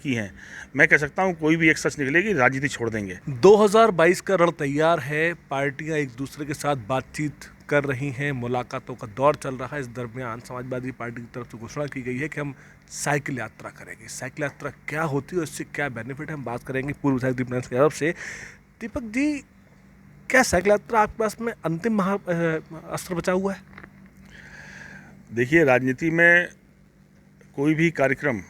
की हैं। मैं कह सकता हूँ कोई भी एक सच निकलेगी, राजनीति छोड़ देंगे। 2022 का रण तैयार है, पार्टियां एक दूसरे के साथ बातचीत कर रही हैं, मुलाकातों का दौर चल रहा है। इस दरमियान समाजवादी पार्टी की तरफ से घोषणा की गई है कि हम साइकिल यात्रा करेंगे। साइकिल यात्रा क्या होती है और इससे क्या बेनिफिट है, हम बात करेंगे पूर्व विधायक दीपक की तरफ से। दीपक जी, क्या साइकिल यात्रा आपके पास में अंतिम अस्त्र बचा हुआ है? देखिए, राजनीति में कोई भी कार्यक्रम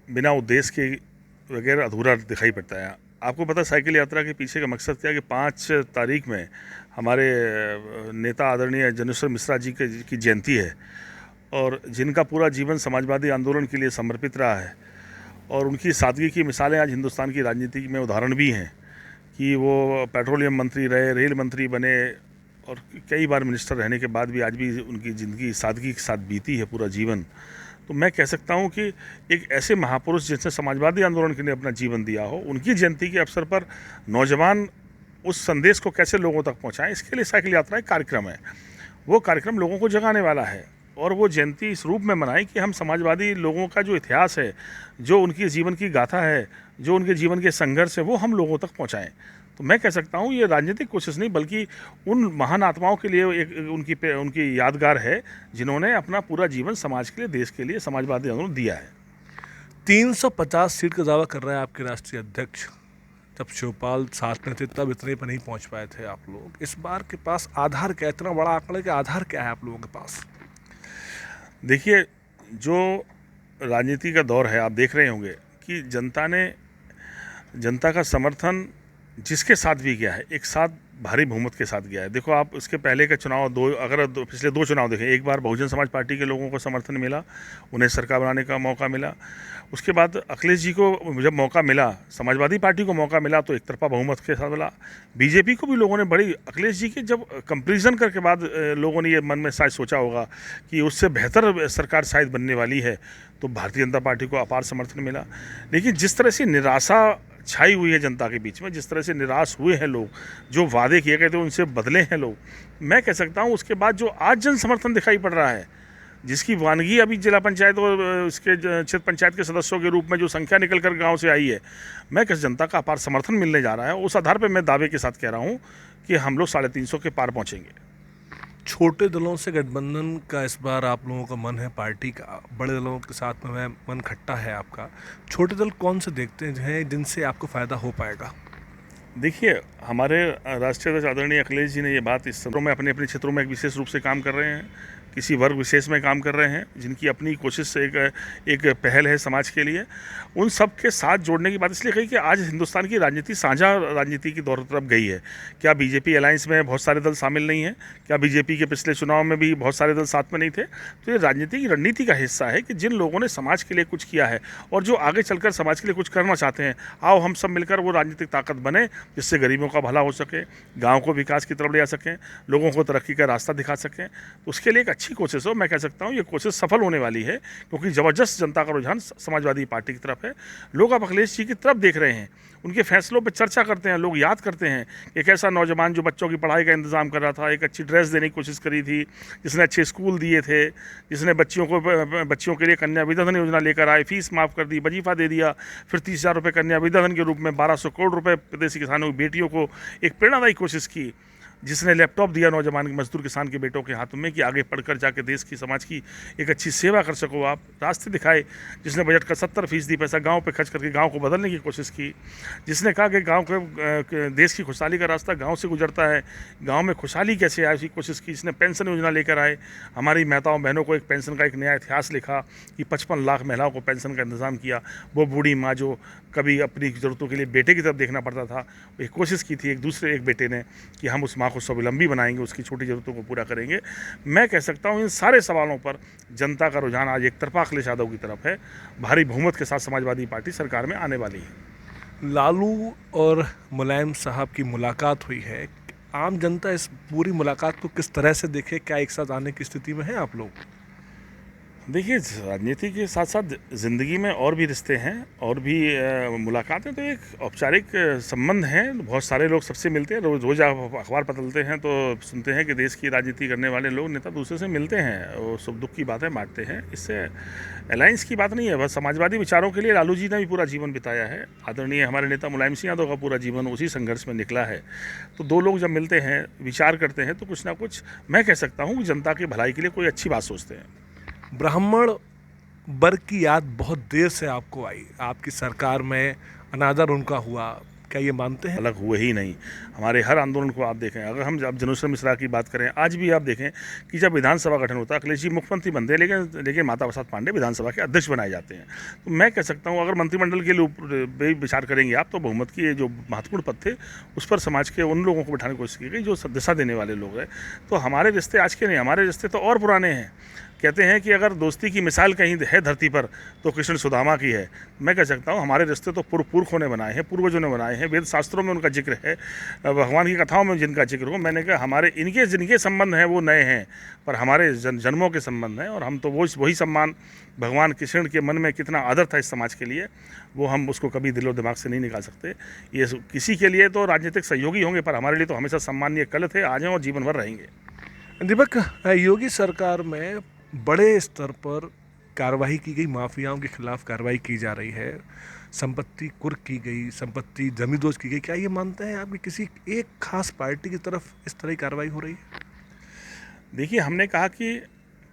बिना उद्देश्य के वगैरह अधूरा दिखाई पड़ता है। आपको पता है साइकिल यात्रा के पीछे का मकसद क्या है कि 5 तारीख में हमारे नेता आदरणीय जनेश्वर मिश्रा जी की जयंती है, और जिनका पूरा जीवन समाजवादी आंदोलन के लिए समर्पित रहा है, और उनकी सादगी की मिसालें आज हिंदुस्तान की राजनीति में उदाहरण भी हैं कि वो पेट्रोलियम मंत्री रहे, रेल मंत्री बने, और कई बार मिनिस्टर रहने के बाद भी आज भी उनकी ज़िंदगी सादगी के साथ बीती है पूरा जीवन। तो मैं कह सकता हूँ कि एक ऐसे महापुरुष जिसने समाजवादी आंदोलन के लिए अपना जीवन दिया हो, उनकी जयंती के अवसर पर नौजवान उस संदेश को कैसे लोगों तक पहुँचाएं, इसके लिए साइकिल यात्रा एक कार्यक्रम है। वो कार्यक्रम लोगों को जगाने वाला है, और वो जयंती इस रूप में मनाएं कि हम समाजवादी लोगों का जो इतिहास है, जो उनकी जीवन की गाथा है, जो उनके जीवन के संघर्ष है, वो हम लोगों तक पहुँचाएँ। तो मैं कह सकता हूँ ये राजनीतिक कोशिश नहीं, बल्कि उन महान आत्माओं के लिए एक उनकी यादगार है जिन्होंने अपना पूरा जीवन समाज के लिए, देश के लिए, समाजवादी आंदोलन दिया है। 350 सीट का दावा कर रहे हैं आपके राष्ट्रीय अध्यक्ष। जब शिवपाल साथ में थे तब इतने पर नहीं पहुंच पाए थे आप लोग। इस बार के पास आधार क्या, इतना बड़ा आंकड़ा के आधार क्या है आप लोगों के पास? देखिए, जो राजनीति का दौर है, आप देख रहे होंगे कि जनता का समर्थन जिसके साथ भी गया है, एक साथ भारी बहुमत के साथ गया है। देखो, आप इसके पहले का चुनाव पिछले 2 चुनाव देखें, एक बार बहुजन समाज पार्टी के लोगों को समर्थन मिला, उन्हें सरकार बनाने का मौका मिला। उसके बाद अखिलेश जी को जब मौका मिला, समाजवादी पार्टी को मौका मिला, तो एक तरफा बहुमत के साथ मिला। बीजेपी को भी लोगों ने बड़ी, अखिलेश जी के जब कंपेरिजन करके बाद लोगों ने ये मन में शायद सोचा होगा कि उससे बेहतर सरकार शायद बनने वाली है, तो भारतीय जनता पार्टी को अपार समर्थन मिला। लेकिन जिस तरह से निराशा छाई हुई है जनता के बीच में, जिस तरह से निराश हुए हैं लोग, जो वादे किए गए थे उनसे बदले हैं लोग, मैं कह सकता हूँ उसके बाद जो आज जन समर्थन दिखाई पड़ रहा है, जिसकी वानगी अभी जिला पंचायत और इसके क्षेत्र पंचायत के सदस्यों के रूप में जो संख्या निकल कर गाँव से आई है, मैं किस जनता का अपार समर्थन मिलने जा रहा है। उस आधार पर मैं दावे के साथ कह रहा हूँ कि हम लोग 350 के पार पहुँचेंगे। छोटे दलों से गठबंधन का इस बार आप लोगों का मन है पार्टी का, बड़े दलों के साथ में मन खट्टा है आपका। छोटे दल कौन से देखते हैं जिनसे आपको फ़ायदा हो पाएगा? देखिए, हमारे राष्ट्रीय अध्यक्ष आदरणीय अखिलेश जी ने ये बात इस क्षेत्रों में, अपने अपने क्षेत्रों में एक विशेष रूप से काम कर रहे हैं, किसी वर्ग विशेष में काम कर रहे हैं, जिनकी अपनी कोशिश से एक पहल है समाज के लिए। उन सब के साथ जोड़ने की बात इसलिए कही कि आज हिंदुस्तान की राजनीति साझा राजनीति की दौर तरफ गई है। क्या बीजेपी अलायंस में बहुत सारे दल शामिल नहीं हैं? क्या बीजेपी के पिछले चुनाव में भी बहुत सारे दल साथ में नहीं थे? तो ये राजनीति की रणनीति का हिस्सा है कि जिन लोगों ने समाज के लिए कुछ किया है और जो आगे चलकर समाज के लिए कुछ करना चाहते हैं, आओ हम सब मिलकर वो राजनीतिक ताकत बने, जिससे गरीबों का भला हो सके, गाँव को विकास की तरफ ले जा सकें, लोगों को तरक्की का रास्ता दिखा सकें। उसके लिए एक अच्छी कोशिश हो। मैं कह सकता हूँ ये कोशिश सफल होने वाली है, क्योंकि ज़बरदस्त जनता का रुझान समाजवादी पार्टी की तरफ है। लोग अब अखिलेश जी की तरफ देख रहे हैं, उनके फैसलों पर चर्चा करते हैं, लोग याद करते हैं। एक ऐसा नौजवान जो बच्चों की पढ़ाई का इंतजाम कर रहा था, एक अच्छी ड्रेस देने की कोशिश करी थी, जिसने अच्छे स्कूल दिए थे, जिसने बच्चियों के लिए कन्या विद्याधन योजना लेकर आए, फीस माफ़ कर दी, वजीफा दे दिया, फिर 30,000 रुपये कन्या विद्याधन के रूप में 1200 करोड़ रुपये प्रदेशी किसानों की बेटियों को एक प्रेरणादायी कोशिश की, जिसने लैपटॉप दिया नौजवान मजदूर किसान के बेटों के हाथों में कि आगे पढ़कर जाके देश की, समाज की एक अच्छी सेवा कर सको आप, रास्ते दिखाए। जिसने बजट का 70% पैसा गांव पे खर्च करके गांव को बदलने की कोशिश की, जिसने कहा कि गांव के देश की खुशहाली का रास्ता गांव से गुजरता है, गांव में खुशहाली कैसे आए उसकी कोशिश की। जिसने पेंशन योजना लेकर आए, हमारी माताओं बहनों को एक पेंशन का एक नया इतिहास लिखा कि 55 लाख महिलाओं को पेंशन का इंतज़ाम किया। वो बूढ़ी माँ जो कभी अपनी ज़रूरतों के लिए बेटे की तरफ देखना पड़ता था, एक कोशिश की थी एक बेटे ने कि हम उस माँ को स्वावलंबी बनाएंगे, उसकी छोटी ज़रूरतों को पूरा करेंगे। मैं कह सकता हूँ इन सारे सवालों पर जनता का रुझान आज एक तरफा अखिलेश यादव की तरफ है। भारी बहुमत के साथ समाजवादी पार्टी सरकार में आने वाली है। लालू और मुलायम साहब की मुलाकात हुई है, आम जनता इस पूरी मुलाकात को किस तरह से देखे? क्या एक साथ आने की स्थिति में है आप लोग? देखिए, राजनीति के साथ-साथ ज़िंदगी में और भी रिश्ते हैं और भी मुलाकातें तो एक औपचारिक संबंध हैं। बहुत सारे लोग सबसे मिलते हैं। रोज़ आप अखबार पलटते हैं तो सुनते हैं कि देश की राजनीति करने वाले लोग नेता दूसरे से मिलते हैं और सुख-दुःख की बातें बाँटते हैं। इससे अलायंस की बात नहीं है, बस समाजवादी विचारों के लिए लालू जी ने भी पूरा जीवन बिताया है। आदरणीय हमारे नेता मुलायम सिंह यादव का पूरा जीवन उसी संघर्ष में निकला है। तो 2 लोग जब मिलते हैं, विचार करते हैं तो कुछ ना कुछ मैं कह सकता हूँ कि जनता की भलाई के लिए कोई अच्छी बात सोचते हैं। ब्राह्मण वर्ग की याद बहुत देर से आपको आई, आपकी सरकार में अनादर उनका हुआ, क्या ये मानते हैं? अलग हुए ही नहीं। हमारे हर आंदोलन को आप देखें, अगर हम अब जनेश्वर मिश्रा की बात करें, आज भी आप देखें कि जब विधानसभा गठन होता है, अखिलेश जी मुख्यमंत्री बनते हैं, लेकिन माता प्रसाद पांडे विधानसभा के अध्यक्ष बनाए जाते हैं। तो मैं कह सकता हूँ, अगर मंत्रिमंडल के लिए भी विचार करेंगे आप, तो बहुमत की जो महत्वपूर्ण पद थे उस पर समाज के उन लोगों को बैठाने की कोशिश की गई जो दिशा देने वाले लोग हैं। तो हमारे रिश्ते आज के नहीं, हमारे रिश्ते तो और पुराने हैं। कहते हैं कि अगर दोस्ती की मिसाल कहीं है धरती पर तो कृष्ण सुदामा की है। मैं कह सकता हूँ हमारे रिश्ते तो पुरखों ने बनाए हैं, पूर्वजों ने बनाए हैं। वेद शास्त्रों में उनका जिक्र है, भगवान की कथाओं में जिनका जिक्र हो। मैंने कहा हमारे इनके जिनके संबंध हैं वो नए हैं, पर हमारे जन्मों के संबंध हैं। और हम तो वही सम्मान भगवान कृष्ण के मन में कितना आदर था इस समाज के लिए, वो हम उसको कभी दिलो दिमाग से नहीं निकाल सकते। ये किसी के लिए तो राजनीतिक सहयोगी होंगे, पर हमारे लिए तो हमेशा सम्मानीय कल थे, आज हैं और जीवन भर रहेंगे। दीपक, योगी सरकार में बड़े स्तर पर कार्रवाई की गई, माफियाओं के खिलाफ कार्रवाई की जा रही है, संपत्ति कुर्क की गई, संपत्ति जमींदोज की गई। क्या ये मानते हैं आप कि किसी एक खास पार्टी की तरफ इस तरह की कार्रवाई हो रही है? देखिए, हमने कहा कि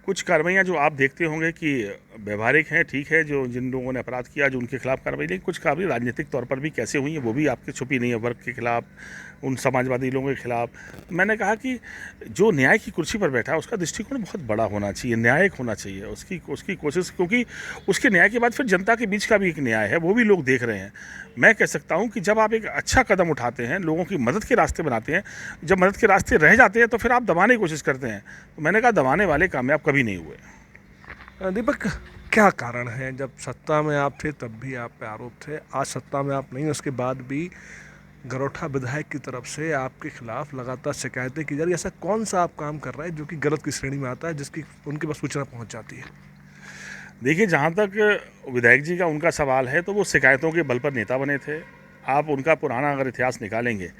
कुछ कार्रवाइयाँ जो आप देखते होंगे कि व्यवहारिक हैं, ठीक है, जो जिन लोगों ने अपराध किया जो उनके खिलाफ कार्रवाई, लेकिन कुछ कार्रवाई राजनीतिक तौर पर भी कैसे हुई है वो भी आपके छुपी नहीं है। वर्ग के खिलाफ, उन समाजवादी लोगों के खिलाफ। मैंने कहा कि जो न्याय की कुर्सी पर बैठा है उसका दृष्टिकोण बहुत बड़ा होना चाहिए, न्यायिक होना चाहिए उसकी कोशिश, क्योंकि उसके न्याय के बाद फिर जनता के बीच का भी एक न्याय है, वो भी लोग देख रहे हैं। मैं कह सकता हूँ कि जब आप एक अच्छा कदम उठाते हैं, लोगों की मदद के रास्ते बनाते हैं, जब मदद के रास्ते रह जाते हैं तो फिर आप दबाने की कोशिश करते हैं। तो मैंने कहा दबाने वाले कामयाब कभी नहीं हुए। दीपक, क्या कारण है, जब सत्ता में आप थे तब भी आप पे आरोप थे, आज सत्ता में आप नहीं, उसके बाद भी गरोठा विधायक की तरफ से आपके खिलाफ लगातार शिकायतें की जा रही है? ऐसा कौन सा आप काम कर रहे हैं जो कि गलत की श्रेणी में आता है, जिसकी उनके पास सूचना पहुंच जाती है? देखिए, जहाँ तक विधायक जी का उनका सवाल है, तो वो शिकायतों के बल पर नेता बने थे। आप उनका पुराना अगर इतिहास निकालेंगे,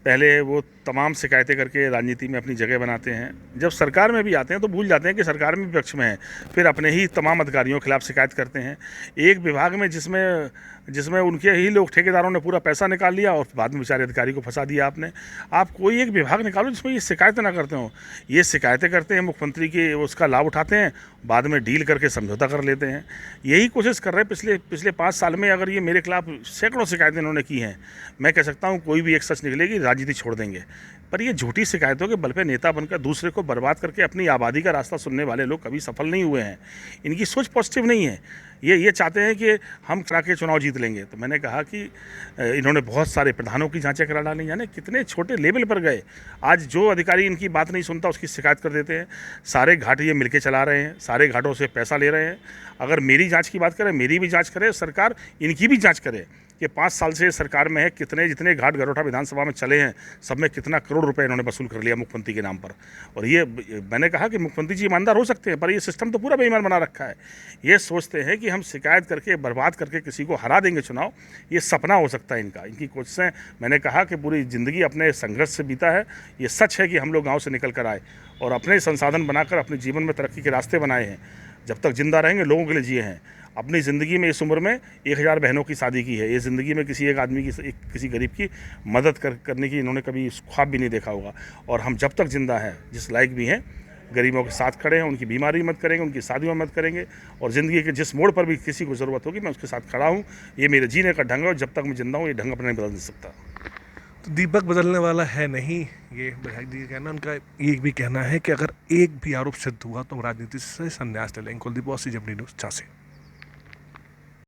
पहले वो तमाम शिकायतें करके राजनीति में अपनी जगह बनाते हैं। जब सरकार में भी आते हैं तो भूल जाते हैं कि सरकार में विपक्ष में है, फिर अपने ही तमाम अधिकारियों के खिलाफ शिकायत करते हैं। एक विभाग में जिसमें उनके ही लोग, ठेकेदारों ने पूरा पैसा निकाल लिया और बाद में बेचारे अधिकारी को फंसा दिया आपने। आप कोई एक विभाग निकालो जिसमें ये शिकायतें ना करते हो। ये शिकायतें करते हैं, मुख्यमंत्री की उसका लाभ उठाते हैं, बाद में डील करके समझौता कर लेते हैं। यही कोशिश कर रहे हैं पिछले 5 साल में। अगर ये मेरे खिलाफ सैकड़ों शिकायतें इन्होंने की हैं, मैं कह सकता हूँ कोई भी एक सच निकलेगी, राजनीति छोड़ देंगे। पर ये झूठी शिकायतों के बल पे नेता बनकर दूसरे को बर्बाद करके अपनी आबादी का रास्ता सुनने वाले लोग कभी सफल नहीं हुए हैं। इनकी सोच पॉजिटिव नहीं है। ये चाहते हैं कि हम करा के चुनाव जीत लेंगे। तो मैंने कहा कि इन्होंने बहुत सारे प्रधानों की जांचें करा डाली, यानी कितने छोटे लेवल पर गए। आज जो अधिकारी इनकी बात नहीं सुनता उसकी शिकायत कर देते हैं। सारे घाट ये मिलके चला रहे हैं, सारे घाटों से पैसा ले रहे हैं। अगर मेरी जांच की बात करें, मेरी भी जांच करे सरकार, इनकी भी जांच करे कि 5 साल से सरकार में है, जितने घाट गरोठा विधानसभा में चले हैं, सब में कितना करोड़ रुपए इन्होंने वसूल कर लिया मुख्यमंत्री के नाम पर। और ये मैंने कहा कि मुख्यमंत्री जी ईमानदार हो सकते हैं, पर ये सिस्टम तो पूरा बेईमान बना रखा है। ये सोचते हैं कि हम शिकायत करके बर्बाद करके किसी को हरा देंगे चुनाव। ये सपना हो सकता है इनका। इनकी कोशिशें, मैंने कहा कि पूरी ज़िंदगी अपने संघर्ष से बीता है। ये सच है कि हम लोग गाँव से निकल कर आए और अपने संसाधन बनाकर अपने जीवन में तरक्की के रास्ते बनाए हैं। जब तक जिंदा रहेंगे लोगों के लिए जिए हैं। अपनी ज़िंदगी में इस उम्र में 1000 बहनों की शादी की है। ये ज़िंदगी में किसी एक आदमी की, किसी गरीब की मदद करने की इन्होंने कभी ख्वाब भी नहीं देखा होगा। और हम जब तक जिंदा हैं, जिस लायक भी हैं, गरीबों के साथ खड़े हैं, उनकी बीमारी मत करेंगे, उनकी शादियों में मत करेंगे। और ज़िंदगी के जिस मोड़ पर भी किसी को ज़रूरत होगी, मैं उसके साथ खड़ा हूँ। ये मेरे जीने का ढंग है और जब तक मैं जिंदा हूँ ये ढंग अपने नहीं बदल नहीं सकता। तो दीपक बदलने वाला है नहीं, ये विधायक जी का कहना। उनका ये भी कहना है कि अगर एक भी आरोप सिद्ध हुआ तो हम राजनीति से संन्यास ले लेंगे। कुलदीप, जबनी न्यूज़, झांसी।